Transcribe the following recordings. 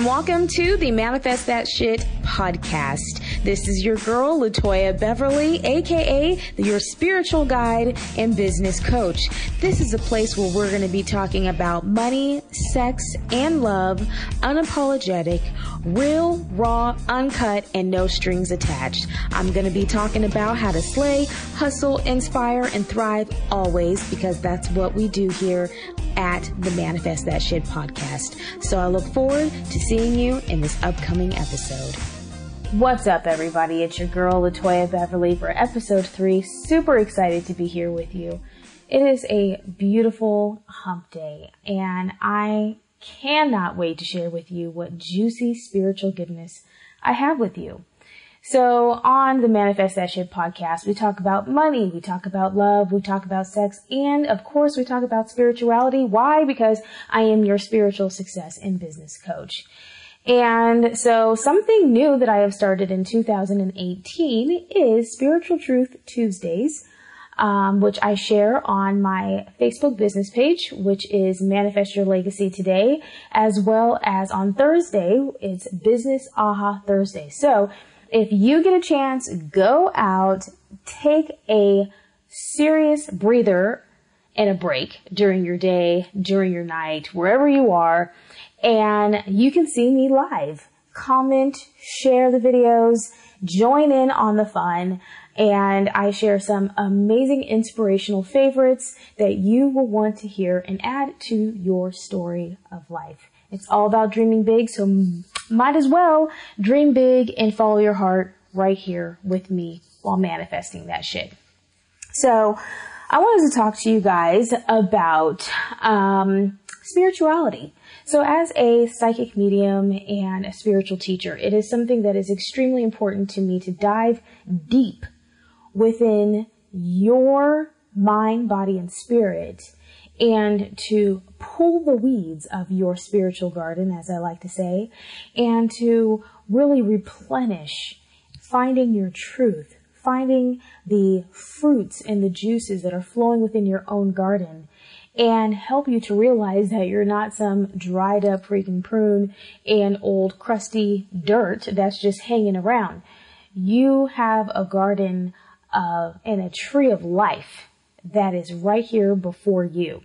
and welcome to the Manifest That Shit podcast. This is your girl, Latoya Beverly, aka your spiritual guide and business coach. This is a place where we're going to be talking about money, sex, and love, unapologetic, real, raw, uncut, and no strings attached. I'm going to be talking about how to slay, hustle, inspire, and thrive always, because that's what we do here at the Manifest That Shit podcast. So I look forward to seeing you in this upcoming episode. What's up, everybody? It's your girl, Latoya Beverly, for episode 3. Super excited to be here with you. It is a beautiful hump day, and I cannot wait to share with you what juicy spiritual goodness I have with you. So on the Manifest That Shit podcast, we talk about money, we talk about love, we talk about sex, and of course we talk about spirituality. Why? Because I am your spiritual success and business coach. And so something new that I have started in 2018 is Spiritual Truth Tuesdays, which I share on my Facebook business page, which is Manifest Your Legacy Today, as well as on Thursday, it's Business Aha Thursday. So if you get a chance, go out, take a serious breather and a break during your day, during your night, wherever you are, and you can see me live. Comment, share the videos, join in on the fun, and I share some amazing inspirational favorites that you will want to hear and add to your story of life. It's all about dreaming big, so might as well dream big and follow your heart right here with me while manifesting that shit. So I wanted to talk to you guys about spirituality. So as a psychic medium and a spiritual teacher, it is something that is extremely important to me to dive deep within your mind, body, and spirit, and to pull the weeds of your spiritual garden, as I like to say, and to really replenish, finding your truth, finding the fruits and the juices that are flowing within your own garden, and help you to realize that you're not some dried up freaking prune and old crusty dirt that's just hanging around. You have a garden and a tree of life that is right here before you.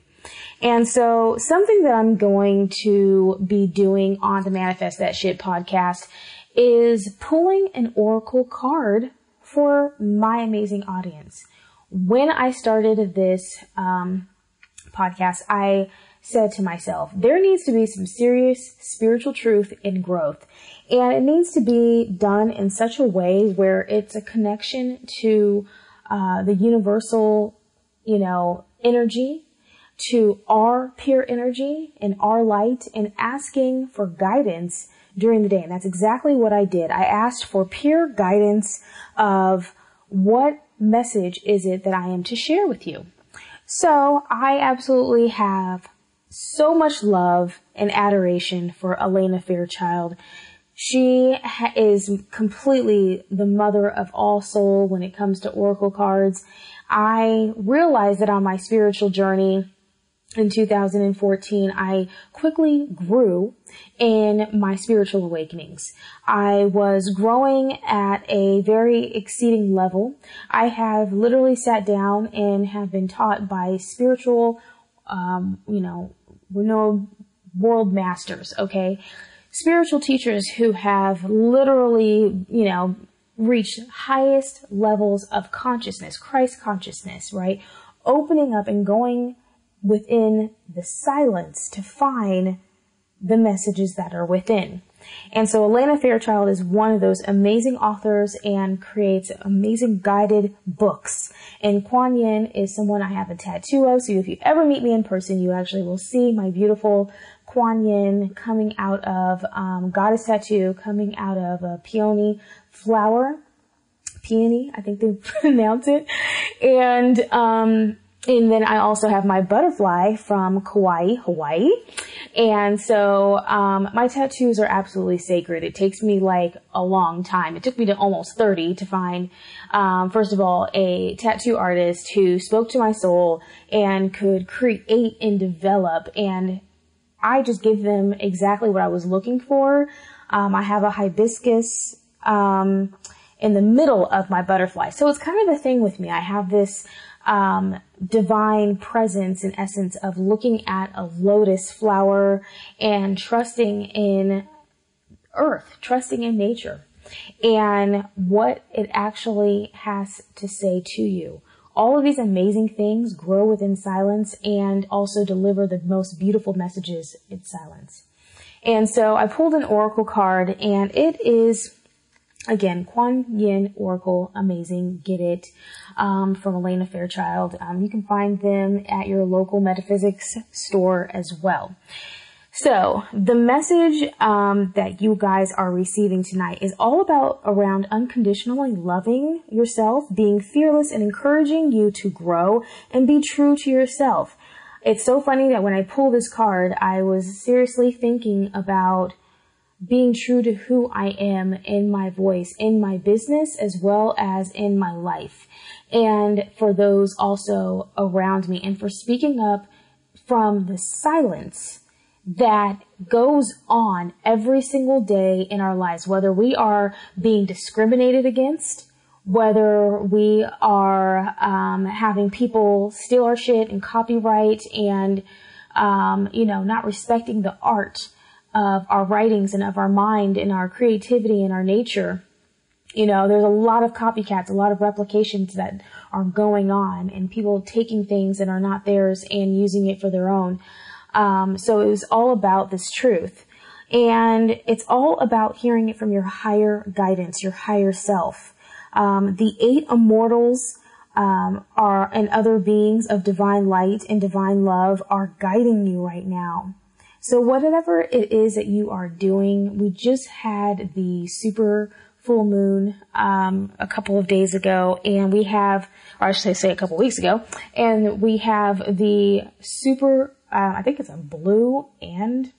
And so something that I'm going to be doing on the Manifest That Shit podcast is pulling an oracle card for my amazing audience. When I started this podcast, I said to myself, there needs to be some serious spiritual truth and growth. And it needs to be done in such a way where it's a connection to the universal, energy, to our pure energy and our light, and asking for guidance during the day. And that's exactly what I did. I asked for pure guidance of what message is it that I am to share with you. So I absolutely have so much love and adoration for Elena Fairchild. She is completely the mother of all soul when it comes to oracle cards. I realized that on my spiritual journey in 2014, I quickly grew in my spiritual awakenings. I was growing at a very exceeding level. I have literally sat down and have been taught by spiritual, renowned world masters, okay? Spiritual teachers who have literally, reached highest levels of consciousness, Christ consciousness, right? Opening up and going within the silence to find the messages that are within. And so Elena Fairchild is one of those amazing authors and creates amazing guided books. And Kuan Yin is someone I have a tattoo of. So if you ever meet me in person, you actually will see my beautiful Kuan Yin coming out of, goddess tattoo coming out of a peony flower. Peony, I think they pronounce it. And then I also have my butterfly from Kauai, Hawaii. And so, my tattoos are absolutely sacred. It takes me like a long time. It took me to almost 30 to find, first of all, a tattoo artist who spoke to my soul and could create and develop and I just give them exactly what I was looking for. I have a hibiscus in the middle of my butterfly. So it's kind of the thing with me. I have this divine presence, in essence, of looking at a lotus flower and trusting in earth, trusting in nature, and what it actually has to say to you. All of these amazing things grow within silence and also deliver the most beautiful messages in silence. And so I pulled an oracle card, and it is, again, Kuan Yin Oracle, amazing, get it, from Elena Fairchild. You can find them at your local metaphysics store as well. So the message that you guys are receiving tonight is all about around unconditionally loving yourself, being fearless, and encouraging you to grow and be true to yourself. It's so funny that when I pull this card, I was seriously thinking about being true to who I am in my voice, in my business, as well as in my life. And for those also around me, and for speaking up from the silence that goes on every single day in our lives, whether we are being discriminated against, whether we are having people steal our shit and copyright and, not respecting the art of our writings and of our mind and our creativity and our nature. There's a lot of copycats, a lot of replications that are going on, and people taking things that are not theirs and using it for their own. So it was all about this truth, and it's all about hearing it from your higher guidance, your higher self. The 8 immortals, are, and other beings of divine light and divine love are guiding you right now. So whatever it is that you are doing, we just had the super full moon, a couple of days ago, and we have, or I should say a couple of weeks ago, and we have the super, I think it's a blue and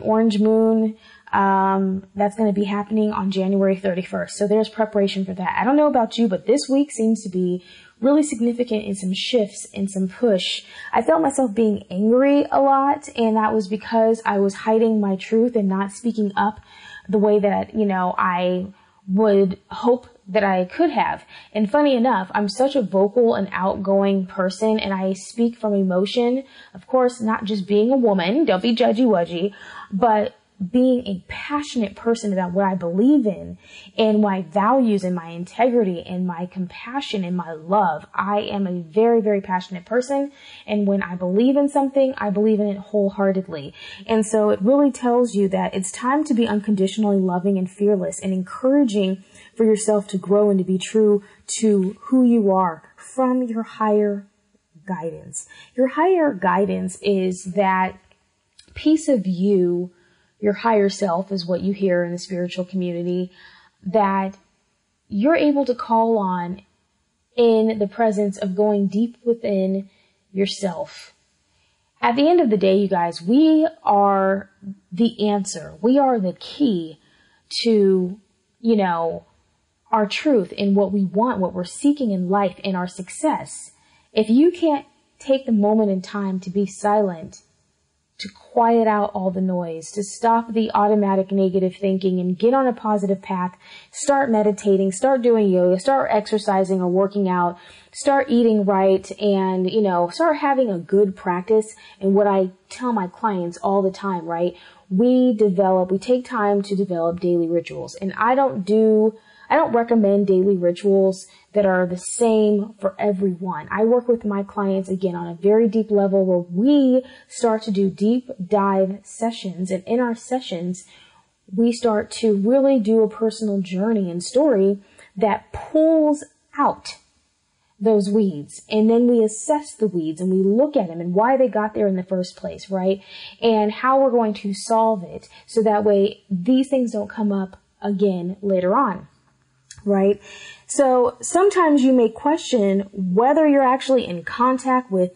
orange moon, that's going to be happening on January 31st. So there's preparation for that. I don't know about you, but this week seems to be really significant in some shifts and some push. I felt myself being angry a lot, and that was because I was hiding my truth and not speaking up the way that, I would hope that I could have. And funny enough, I'm such a vocal and outgoing person, and I speak from emotion. Of course, not just being a woman, don't be judgy-wudgy, but being a passionate person about what I believe in and my values and my integrity and my compassion and my love. I am a very, very passionate person. And when I believe in something, I believe in it wholeheartedly. And so it really tells you that it's time to be unconditionally loving and fearless and encouraging for yourself to grow and to be true to who you are from your higher guidance. Your higher guidance is that piece of you. Your higher self is what you hear in the spiritual community, that you're able to call on in the presence of going deep within yourself. At the end of the day, you guys, we are the answer. We are the key to, our truth and what we want, what we're seeking in life and our success. If you can't take the moment in time to be silent, to quiet out all the noise, to stop the automatic negative thinking and get on a positive path, start meditating, start doing yoga, start exercising or working out, start eating right, and, start having a good practice. And what I tell my clients all the time, right? We take time to develop daily rituals. And I don't recommend daily rituals that are the same for everyone. I work with my clients, again, on a very deep level where we start to do deep dive sessions. And in our sessions, we start to really do a personal journey and story that pulls out those weeds. And then we assess the weeds and we look at them and why they got there in the first place, right? And how we're going to solve it so that way these things don't come up again later on. Right? So sometimes you may question whether you're actually in contact with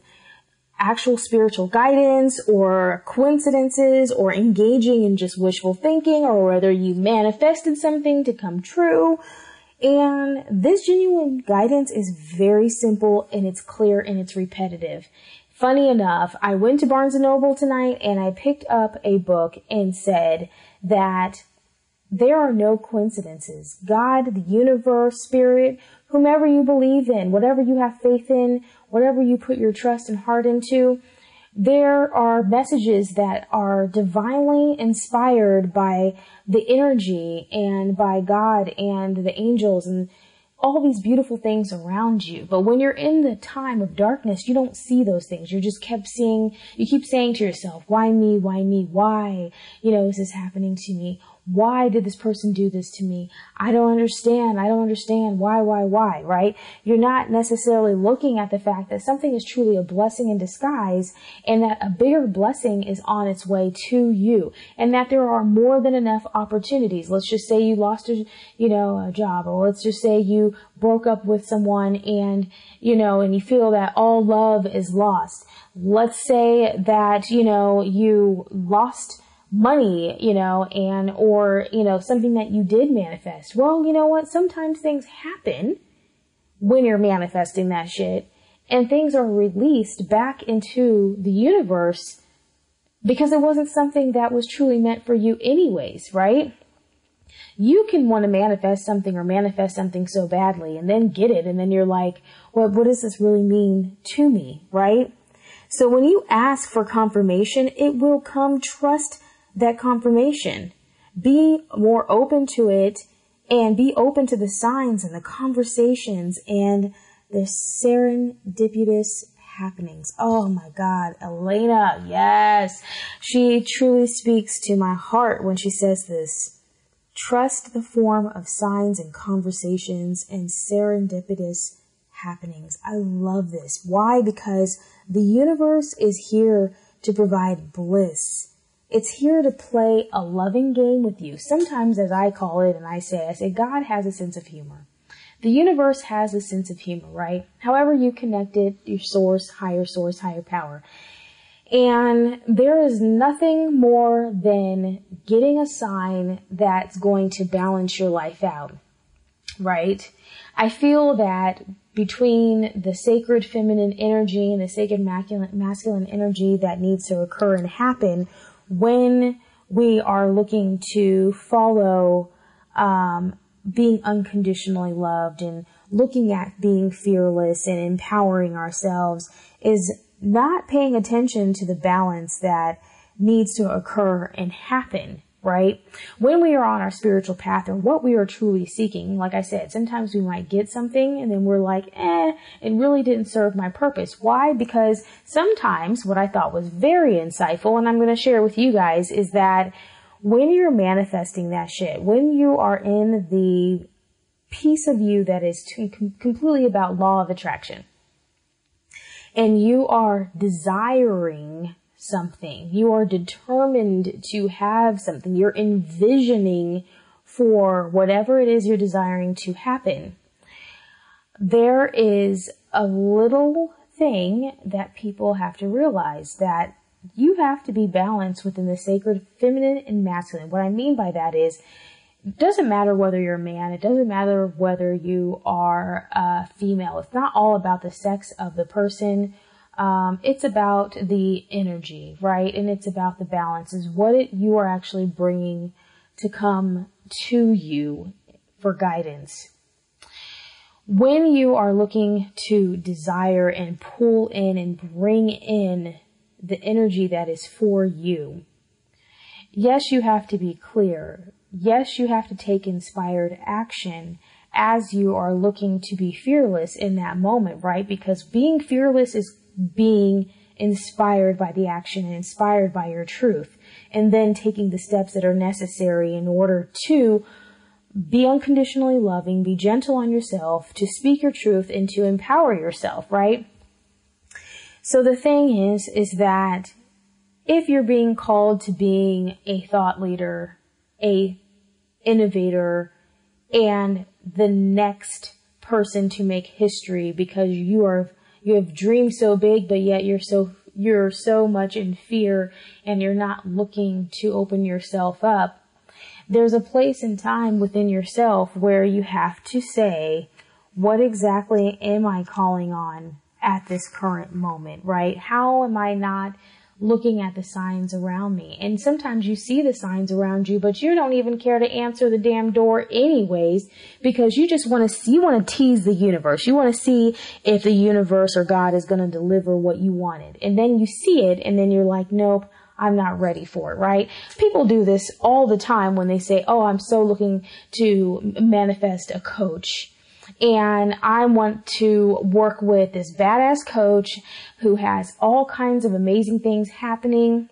actual spiritual guidance or coincidences or engaging in just wishful thinking, or whether you manifested something to come true. And this genuine guidance is very simple, and it's clear, and it's repetitive. funny enough, I went to Barnes & Noble tonight and I picked up a book and said that there are no coincidences. God, the universe, spirit, whomever you believe in, whatever you have faith in, whatever you put your trust and heart into, there are messages that are divinely inspired by the energy and by God and the angels and all these beautiful things around you. But when you're in the time of darkness, you don't see those things. You keep saying to yourself, why me? Why me? Why, is this happening to me? Why did this person do this to me? I don't understand. Why, right? You're not necessarily looking at the fact that something is truly a blessing in disguise and that a bigger blessing is on its way to you and that there are more than enough opportunities. Let's just say you lost a job, or let's just say you broke up with someone and you feel that all love is lost. Let's say that, you lost money, or something that you did manifest. Well, you know what? Sometimes things happen when you're manifesting that shit and things are released back into the universe because it wasn't something that was truly meant for you anyways, right? You can want to manifest something so badly and then get it. And then you're like, well, what does this really mean to me? Right? So when you ask for confirmation, it will come. Trust that confirmation. Be more open to it and be open to the signs and the conversations and the serendipitous happenings. Oh my God, Elena, yes. She truly speaks to my heart when she says this. Trust the form of signs and conversations and serendipitous happenings. I love this. Why? Because the universe is here to provide bliss. It's here to play a loving game with you. Sometimes, as I call it, and I say, God has a sense of humor. The universe has a sense of humor, right? However you connect it, your source, higher power. And there is nothing more than getting a sign that's going to balance your life out, right? I feel that between the sacred feminine energy and the sacred masculine energy that needs to occur and happen when we are looking to follow being unconditionally loved and looking at being fearless and empowering ourselves is not paying attention to the balance that needs to occur and happen, right? When we are on our spiritual path or what we are truly seeking, like I said, sometimes we might get something and then we're like, it really didn't serve my purpose. Why? Because sometimes what I thought was very insightful, and I'm going to share with you guys, is that when you're manifesting that shit, when you are in the piece of you that is completely about law of attraction, and you are desiring something, you are determined to have something, you're envisioning for whatever it is you're desiring to happen, there is a little thing that people have to realize, that you have to be balanced within the sacred feminine and masculine. What I mean by that is, it doesn't matter whether you're a man. It doesn't matter whether you are a female. It's not all about the sex of the person. It's about the energy, right? And it's about the balance, is what you are actually bringing to come to you for guidance. When you are looking to desire and pull in and bring in the energy that is for you, yes, you have to be clear. Yes, you have to take inspired action as you are looking to be fearless in that moment, right? Because being fearless is being inspired by the action and inspired by your truth, and then taking the steps that are necessary in order to be unconditionally loving, be gentle on yourself, to speak your truth, and to empower yourself, right? So the thing is that if you're being called to being a thought leader, a innovator, and the next person to make history because you have dreamed so big, but yet you're so much in fear and you're not looking to open yourself up, there's a place and time within yourself where you have to say, what exactly am I calling on at this current moment, right? How am I not looking at the signs around me? And sometimes you see the signs around you, but you don't even care to answer the damn door anyways, because you just want to, you want to tease the universe. You want to see if the universe or God is going to deliver what you wanted. And then you see it, and then you're like, nope, I'm not ready for it, right? People do this all the time when they say, oh, I'm so looking to manifest a coach. And I want to work with this badass coach who has all kinds of amazing things happening.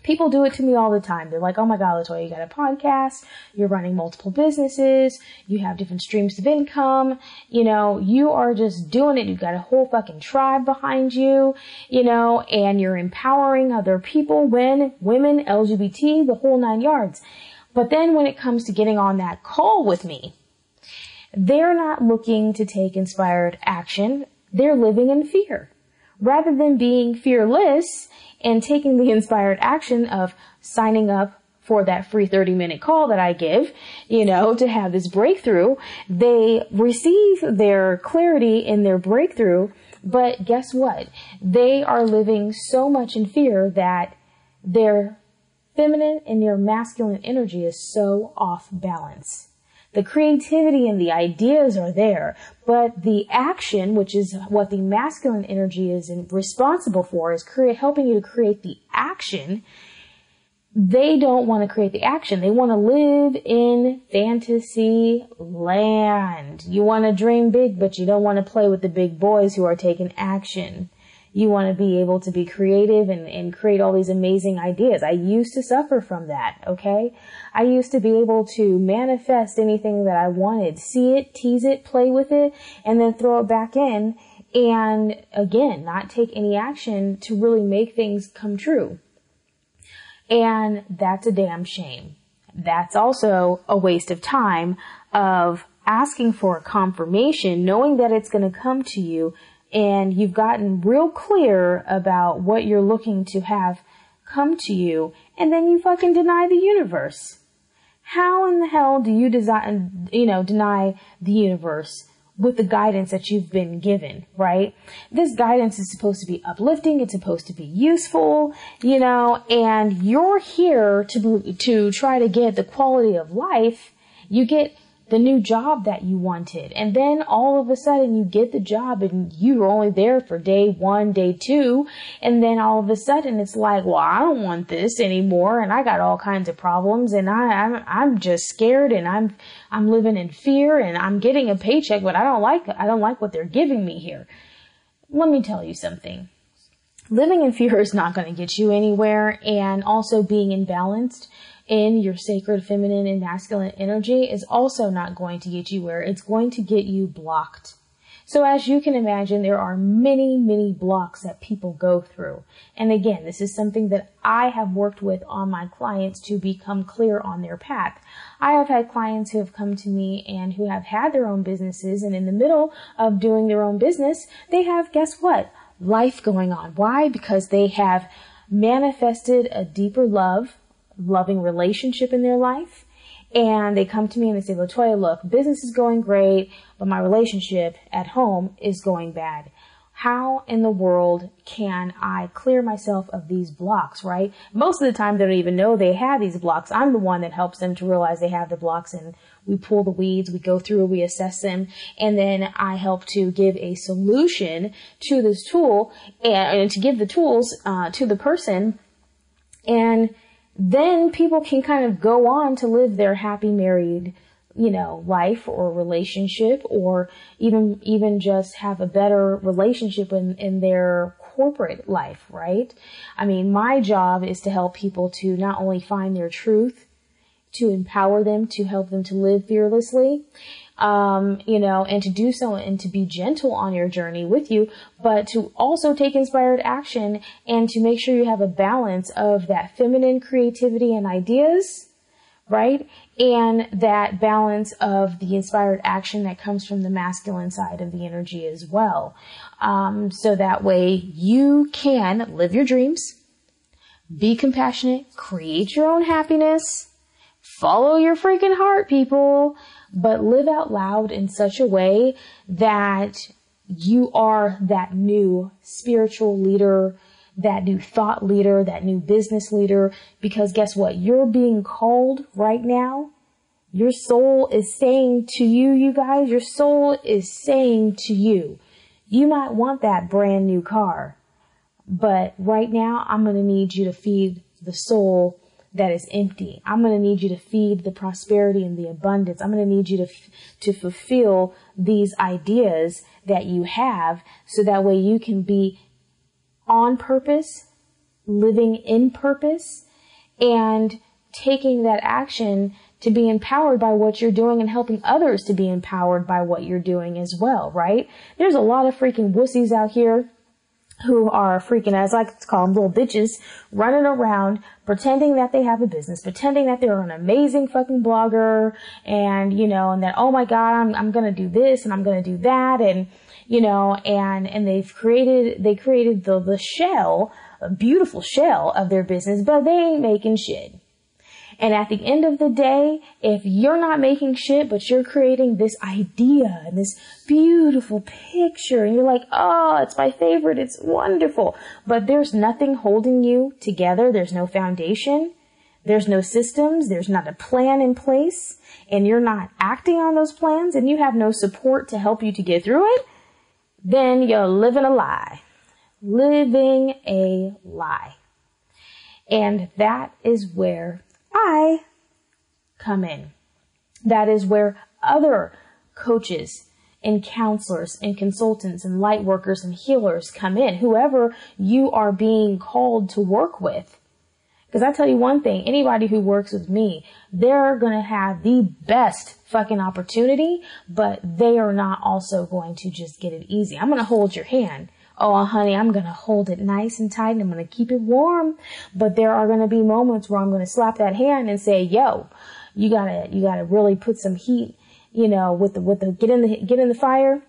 People do it to me all the time. They're like, oh my God, Latoya, you got a podcast, you're running multiple businesses, you have different streams of income, you know, you are just doing it. You've got a whole fucking tribe behind you, you know, and you're empowering other people, women, LGBT, the whole 9 yards. But then when it comes to getting on that call with me, they're not looking to take inspired action. They're living in fear. Rather than being fearless and taking the inspired action of signing up for that free 30-minute call that I give, you know, to have this breakthrough, they receive their clarity in their breakthrough. But guess what? They are living so much in fear that their feminine and their masculine energy is so off balance. The creativity and the ideas are there, but the action, which is what the masculine energy is responsible for, is helping you to create the action. They don't want to create the action. They want to live in fantasy land. You want to dream big, but you don't want to play with the big boys who are taking action. You want to be able to be creative and create all these amazing ideas. I used to suffer from that, okay? I used to be able to manifest anything that I wanted, see it, tease it, play with it, and then throw it back in. And again, not take any action to really make things come true. And that's a damn shame. That's also a waste of time of asking for a confirmation, knowing that it's going to come to you, and you've gotten real clear about what you're looking to have come to you, and then you fucking deny the universe. How in the hell do you deny the universe with the guidance that you've been given, right? This guidance is supposed to be uplifting. It's supposed to be useful, you know, and you're here to try to get the quality of life. You get the new job that you wanted. And then all of a sudden you get the job and you were only there for day 1, day 2. And then all of a sudden it's like, well, I don't want this anymore. And I got all kinds of problems and I'm just scared and I'm living in fear and I'm getting a paycheck, but I don't like what they're giving me here. Let me tell you something. Living in fear is not going to get you anywhere, and also being imbalanced in your sacred feminine and masculine energy is also not going to get you where. It's going to get you blocked. So as you can imagine, there are many, many blocks that people go through. And again, this is something that I have worked with on my clients to become clear on their path. I have had clients who have come to me and who have had their own businesses, and in the middle of doing their own business, they have, guess what? Life going on. Why? Because they have manifested a deeper loving relationship in their life. And they come to me and they say, Latoya, look, business is going great, but my relationship at home is going bad. How in the world can I clear myself of these blocks, right? Most of the time they don't even know they have these blocks. I'm the one that helps them to realize they have the blocks, and we pull the weeds, we go through, we assess them, and then I help to give a solution to this tool and to give the tools to the person. And then people can kind of go on to live their happy married, life or relationship, or even just have a better relationship in their corporate life, right? I mean, my job is to help people to not only find their truth, to empower them, to help them to live fearlessly, and to do so and to be gentle on your journey with you, but to also take inspired action and to make sure you have a balance of that feminine creativity and ideas, right? And that balance of the inspired action that comes from the masculine side of the energy as well. So that way you can live your dreams, be compassionate, create your own happiness, follow your freaking heart, people, but live out loud in such a way that you are that new spiritual leader, that new thought leader, that new business leader, because guess what? You're being called right now. Your soul is saying to you, you guys, your soul is saying to you, you might want that brand new car, but right now I'm going to need you to feed the soul that is empty. I'm going to need you to feed the prosperity and the abundance. I'm going to need you to fulfill these ideas that you have, so that way you can be on purpose, living in purpose, and taking that action to be empowered by what you're doing and helping others to be empowered by what you're doing as well, right? There's a lot of freaking wussies out here who are freaking, as I like to call them, little bitches, running around pretending that they have a business, pretending that they're an amazing fucking blogger, and, and that, oh my God, I'm going to do this and I'm going to do that. And, and they created the shell, a beautiful shell of their business, but they ain't making shit. And at the end of the day, if you're not making shit, but you're creating this idea and this beautiful picture, and you're like, oh, it's my favorite, it's wonderful, but there's nothing holding you together, there's no foundation, there's no systems, there's not a plan in place, and you're not acting on those plans, and you have no support to help you to get through it, then you're living a lie. Living a lie. And that is where I come in. That is where other coaches and counselors and consultants and light workers and healers come in. Whoever you are being called to work with. Because I tell you one thing, anybody who works with me, they're going to have the best fucking opportunity, but they are not also going to just get it easy. I'm going to hold your hand. Oh, honey, I'm going to hold it nice and tight and I'm going to keep it warm. But there are going to be moments where I'm going to slap that hand and say, yo, you gotta really put some heat, with the get in the fire.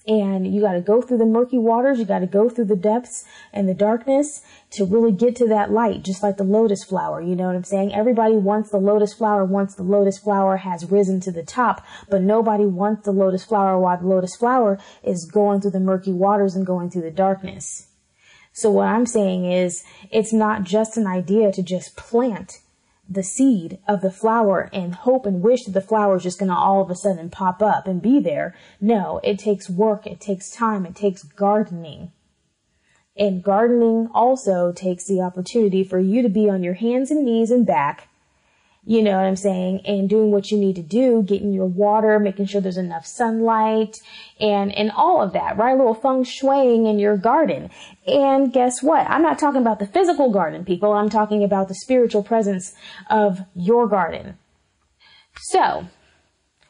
And you got to go through the murky waters. You got to go through the depths and the darkness to really get to that light, just like the lotus flower. You know what I'm saying? Everybody wants the lotus flower once the lotus flower has risen to the top, but nobody wants the lotus flower while the lotus flower is going through the murky waters and going through the darkness. So what I'm saying is, it's not just an idea to just plant the seed of the flower and hope and wish that the flower is just going to all of a sudden pop up and be there. No, it takes work. It takes time. It takes gardening. And gardening also takes the opportunity for you to be on your hands and knees and back, you know what I'm saying, and doing what you need to do, getting your water, making sure there's enough sunlight, and all of that, right? A little feng shuiing in your garden. And guess what? I'm not talking about the physical garden, people. I'm talking about the spiritual presence of your garden. So,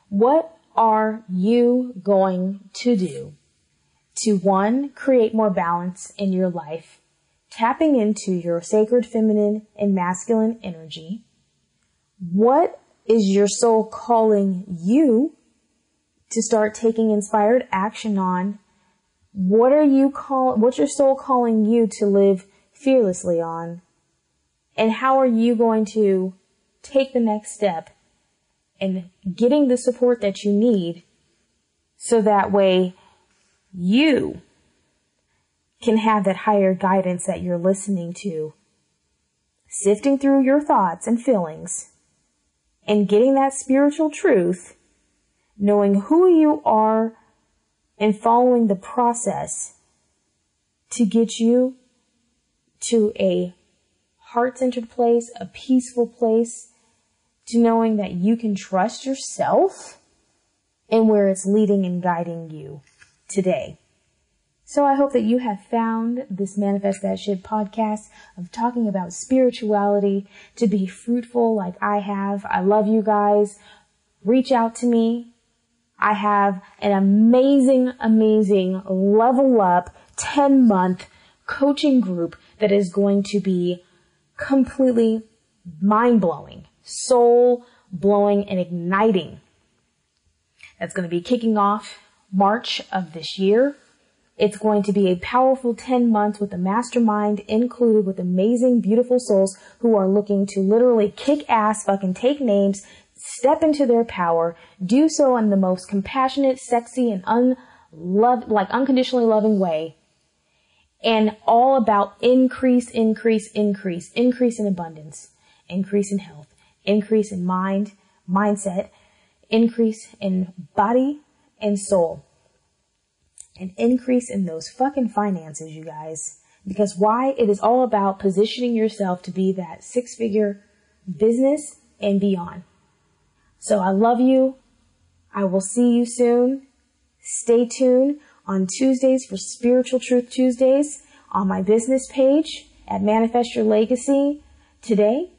what are you going to do to, one, create more balance in your life, tapping into your sacred feminine and masculine energy? What is your soul calling you to start taking inspired action on? What's your soul calling you to live fearlessly on? And how are you going to take the next step in getting the support that you need so that way you can have that higher guidance that you're listening to, sifting through your thoughts and feelings, and getting that spiritual truth, knowing who you are and following the process to get you to a heart-centered place, a peaceful place, to knowing that you can trust yourself and where it's leading and guiding you today. So I hope that you have found this Manifest That Shit podcast of talking about spirituality to be fruitful like I have. I love you guys. Reach out to me. I have an amazing level up 10-month coaching group that is going to be completely mind-blowing, soul-blowing, and igniting. That's going to be kicking off March of this year. It's going to be a powerful 10 months with a mastermind included with amazing, beautiful souls who are looking to literally kick ass, fucking take names, step into their power, do so in the most compassionate, sexy, and unconditionally loving way, and all about increase in abundance, increase in health, increase in mindset, increase in body and soul, and increase in those fucking finances, you guys. Because why? It is all about positioning yourself to be that 6-figure business and beyond. So I love you. I will see you soon. Stay tuned on Tuesdays for Spiritual Truth Tuesdays on my business page at Manifest Your Legacy today.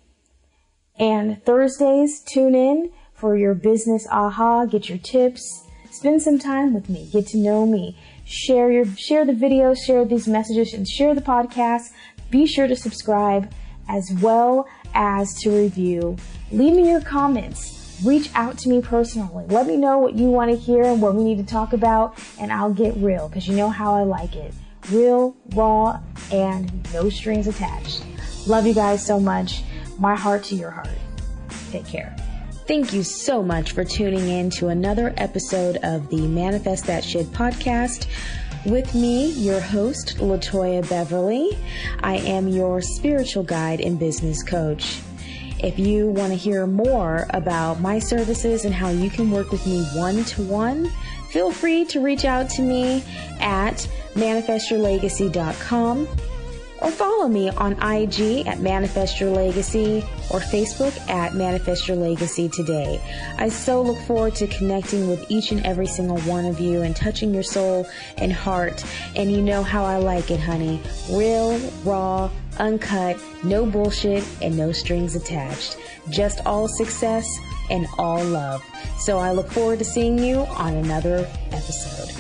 And Thursdays, tune in for your business aha, get your tips, spend some time with me, get to know me, share the videos, share these messages, and share the podcast. Be sure to subscribe as well as to review. Leave me your comments. Reach out to me personally. Let me know what you want to hear and what we need to talk about, and I'll get real, because you know how I like it. Real, raw, and no strings attached. Love you guys so much. My heart to your heart. Take care. Thank you so much for tuning in to another episode of the Manifest That Shit podcast with me, your host, LaToya Beverly. I am your spiritual guide and business coach. If you want to hear more about my services and how you can work with me one-to-one, feel free to reach out to me at manifestyourlegacy.com or follow me on IG at Manifest Your Legacy or Facebook at Manifest Your Legacy Today. I so look forward to connecting with each and every single one of you and touching your soul and heart. And you know how I like it, honey. Real, raw, uncut, no bullshit, and no strings attached. Just all success and all love. So I look forward to seeing you on another episode.